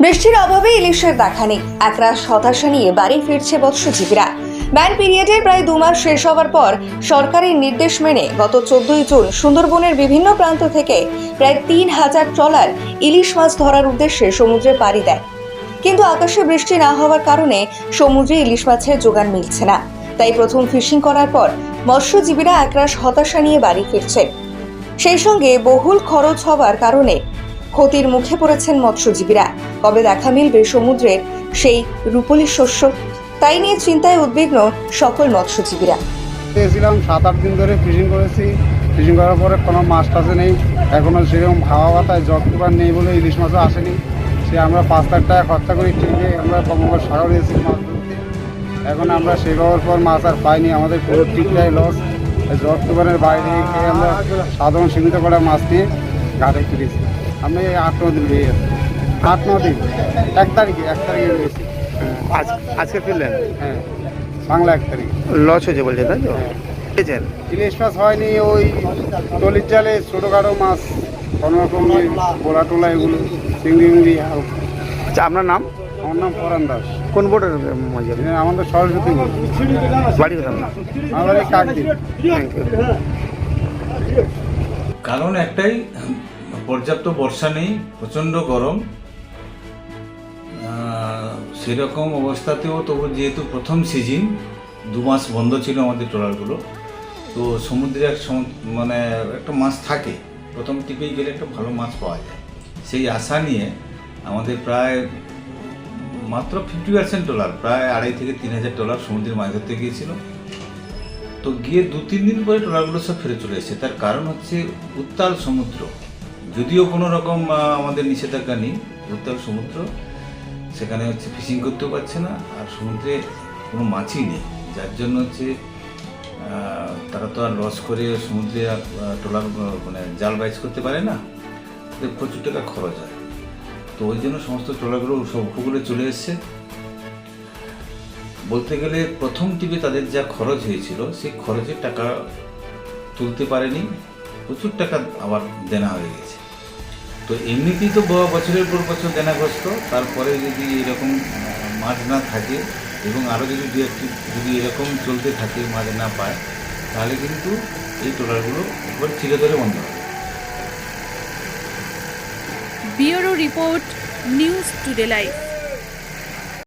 বৃষ্টির অভাবে ইলিশের দেখা নেই। একরাশ হতাশা নিয়ে বাড়ি ফিরছে মৎস্যজীবীরা। ব্যান পিরিয়ডের প্রায় 2 মাস শেষ হওয়ার পর সরকারের নির্দেশ মেনে গত 14 জুন সুন্দরবনের বিভিন্ন প্রান্ত থেকে প্রায় 3000 ট্রলার ইলিশ মাছ ধরার উদ্দেশ্যে সমুদ্রে পাড়ি দেয়। কিন্তু আকাশে বৃষ্টি না হওয়ার কারণে সমুদ্রে ইলিশ মাছের জোগান মিলছে না। তাই প্রথম ফিশিং করার পর মৎস্যজীবীরা একরাশ হতাশা নিয়ে বাড়ি ফিরছে। সেই সঙ্গে বহুল খরচ হওয়ার কারণে ক্ষতির মুখে পড়েছেন মৎস্যজীবীরা। কবে দেখা মিলবে সমুদ্রের সেই রূপলি শস্য, তাই নিয়ে চিন্তায় উদ্বিগ্ন সকল মৎস্যজীবীরা। এসেছিলাম 7-8 দিন ধরে ফিশিং করেছি। ফিশিং করার পরে কোনো মাছ টাছে নেই, এখনও সেরকম হাওয়া বাতায় জটকুবার নেই বলে ইলিশ মাছও আসেনি। সে আমরা 5 লাখ টাকা খরচা করি ঠিকই, আমরা বঙ্গোপসাগর সাগরে এসেছি মাছ ধরতে। এখন আমরা সে পাওয়ার পর মাছ আর পাইনি, আমাদের পুরো ঠিকটাই লস। জটকুবারের বাইরে খেয়ে আমরা সাধারণ সীমিত করা মাছ নিয়ে ঘাটে ফিরেছি। আমি 8-9 দিন হয়ে গেছে, 8-9 দিন। 1 তারিখে রয়েছি। আজকে ফিরলেন? হ্যাঁ, বাংলা 1 তারিখ। লস হয়েছে বলছে, তাই তো? পেয়েছেন? ইলিশ মাছ হয়নি, ওই টলির জালে ছোটোখাটো মাছ, কোনোরকম বোলা টোলা, এগুলো চিংড়ি মিংড়ি। আচ্ছা, আপনার নাম? আমার নাম পরান দাস। কোন বোর্ডের মাঝে? আমাদের সরস্বতী বোর্ড। বাড়ি কোথাও না? আমার এই কাকদ্বীপ। Thank you. কারণ একটাই, পর্যাপ্ত বর্ষা নেই, প্রচণ্ড গরম। সেরকম অবস্থাতেও তবু যেহেতু প্রথম সিজন, 2 মাস বন্ধ ছিল আমাদের ট্রলারগুলো, তো সমুদ্রে মানে একটা মাছ থাকে, প্রথম টিপেই গেলে একটা ভালো মাছ পাওয়া যায়। সেই আশা নিয়ে আমাদের প্রায় মাত্র 50% ট্রলার, প্রায় 2,500 থেকে 3,000 ট্রলার সমুদ্রে মাছ ধরতে গিয়েছিল। তো গিয়ে 2-3 দিন পরে ট্রলারগুলো সব ফিরে চলে এসেছে। তার কারণ হচ্ছে উত্তাল সমুদ্র। যদিও কোনো রকম আমাদের নিষেধাজ্ঞা নেই, উত্তাল সমুদ্র, সেখানে হচ্ছে ফিশিং করতেও পারছে না, আর সমুদ্রে কোনো মাছই নেই। যার জন্য হচ্ছে তারা তো আর লস করে সমুদ্রে ট্রলার মানে জাল বাইচ করতে পারে না, প্রচুর টাকা খরচ হয়। তো ওই জন্য সমস্ত ট্রলারগুলো সব উপকূলে চলে এসছে। বলতে গেলে প্রথম টিপে তাদের যা খরচ হয়েছিল, সেই খরচের টাকা তুলতে পারেনি, প্রচুর টাকা আবার দেনা হয়ে গেছে। তো এমনিতেই তো বছরের পর বছর দেনাগ্রস্ত, তারপরে যদি এরকম মাছ না থাকে এবং আরও যদি এরকম চলতে থাকে, মাছ না পায়, তাহলে কিন্তু এই ট্রলারগুলো একবার চিরতরে বন্ধ হবে। Bureau report, news today live.